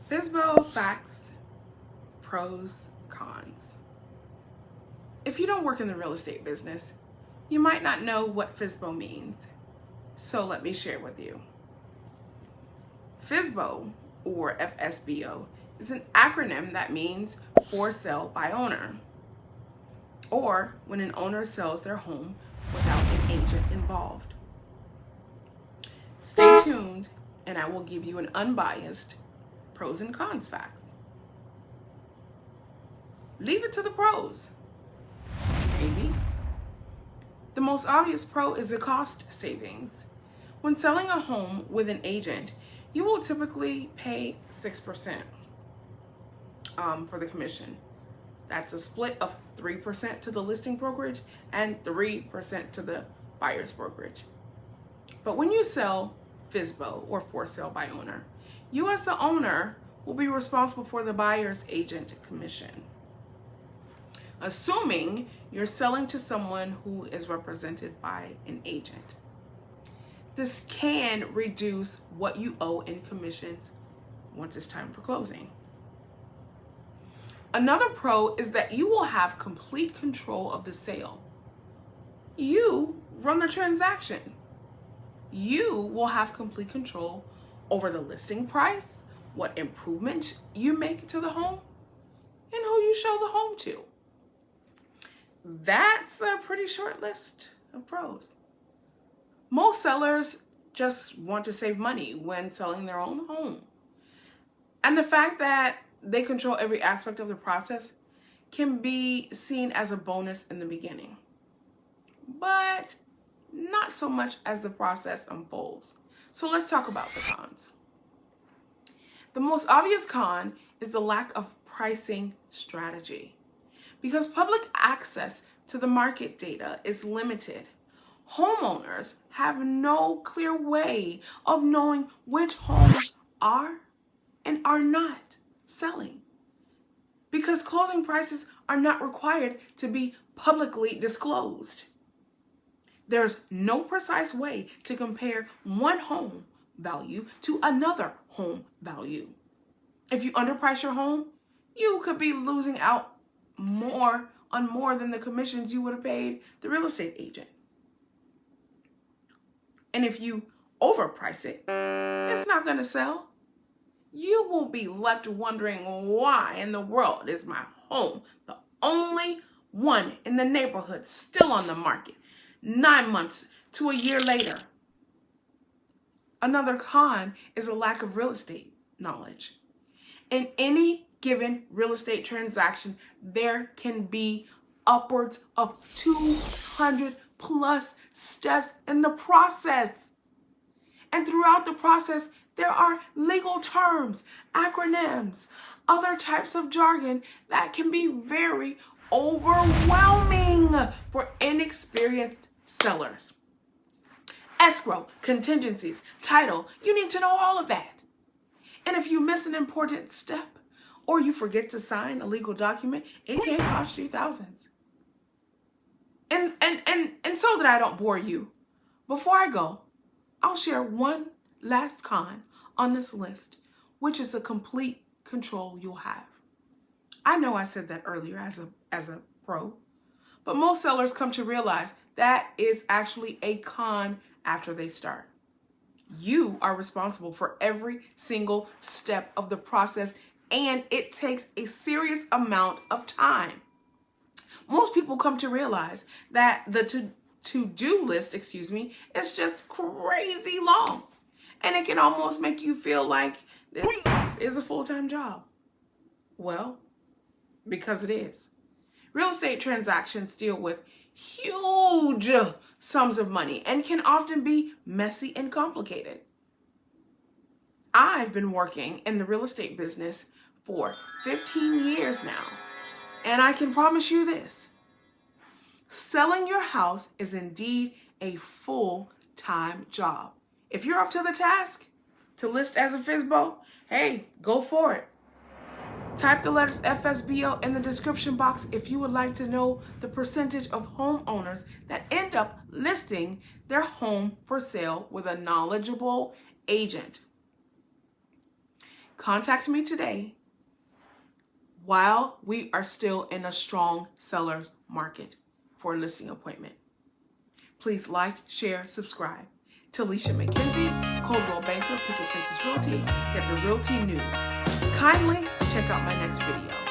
Fsbo facts, pros, cons. If you don't work in the real estate business, you might not know what Fsbo means. So let me share with you. Fsbo, or FSBO, is an acronym that means for sale by owner, or when an owner sells their home without an agent involved. Stay tuned and I will give you an unbiased pros and cons facts. Leave it to the pros, maybe. The most obvious pro is the cost savings. When selling a home with an agent, you will typically pay 6% for the commission. That's a split of 3% to the listing brokerage and 3% to the buyer's brokerage. But when you sell Fsbo, or for sale by owner, you as the owner will be responsible for the buyer's agent commission, assuming you're selling to someone who is represented by an agent. This can reduce what you owe in commissions once it's time for closing. Another pro is that you will have complete control of the sale. You run the transaction. You will have complete control over the listing price, what improvements you make to the home, and who you show the home to. That's a pretty short list of pros. Most sellers just want to save money when selling their own home. And the fact that they control every aspect of the process can be seen as a bonus in the beginning, but not so much as the process unfolds. So let's talk about the cons. The most obvious con is the lack of pricing strategy. Because public access to the market data is limited, homeowners have no clear way of knowing which homes are and are not selling, because closing prices are not required to be publicly disclosed. There's no precise way to compare one home value to another home value. If you underprice your home, you could be losing out more than the commissions you would have paid the real estate agent. And if you overprice it, it's not going to sell. You will be left wondering, why in the world is my home the only one in the neighborhood still on the market 9 months to a year later? Another con is a lack of real estate knowledge. In any given real estate transaction, there can be upwards of 200 plus steps in the process. And throughout the process, there are legal terms, acronyms, other types of jargon that can be very overwhelming for inexperienced sellers. Escrow, contingencies, title, you need to know all of that. And if you miss an important step or you forget to sign a legal document, it can cost you thousands. And so that I don't bore you, before I go, I'll share one last con on this list, which is the complete control you'll have. I know I said that earlier as a pro, but most sellers come to realize that is actually a con after they start. You are responsible for every single step of the process, and it takes a serious amount of time. Most people come to realize that the to-do list, is just crazy long. And it can almost make you feel like this is a full-time job. Well, because it is. Real estate transactions deal with huge sums of money and can often be messy and complicated. I've been working in the real estate business for 15 years now, and I can promise you this: selling your house is indeed a full-time job. If you're up to the task to list as a Fsbo, hey, go for it. Type the letters FSBO in the description box if you would like to know the percentage of homeowners that end up listing their home for sale with a knowledgeable agent. Contact me today while we are still in a strong seller's market for a listing appointment. Please like, share, subscribe. Talisha McKenzie, Coldwell Banker, Pickett Fences Realty, get the Realty News. Kindly check out my next video.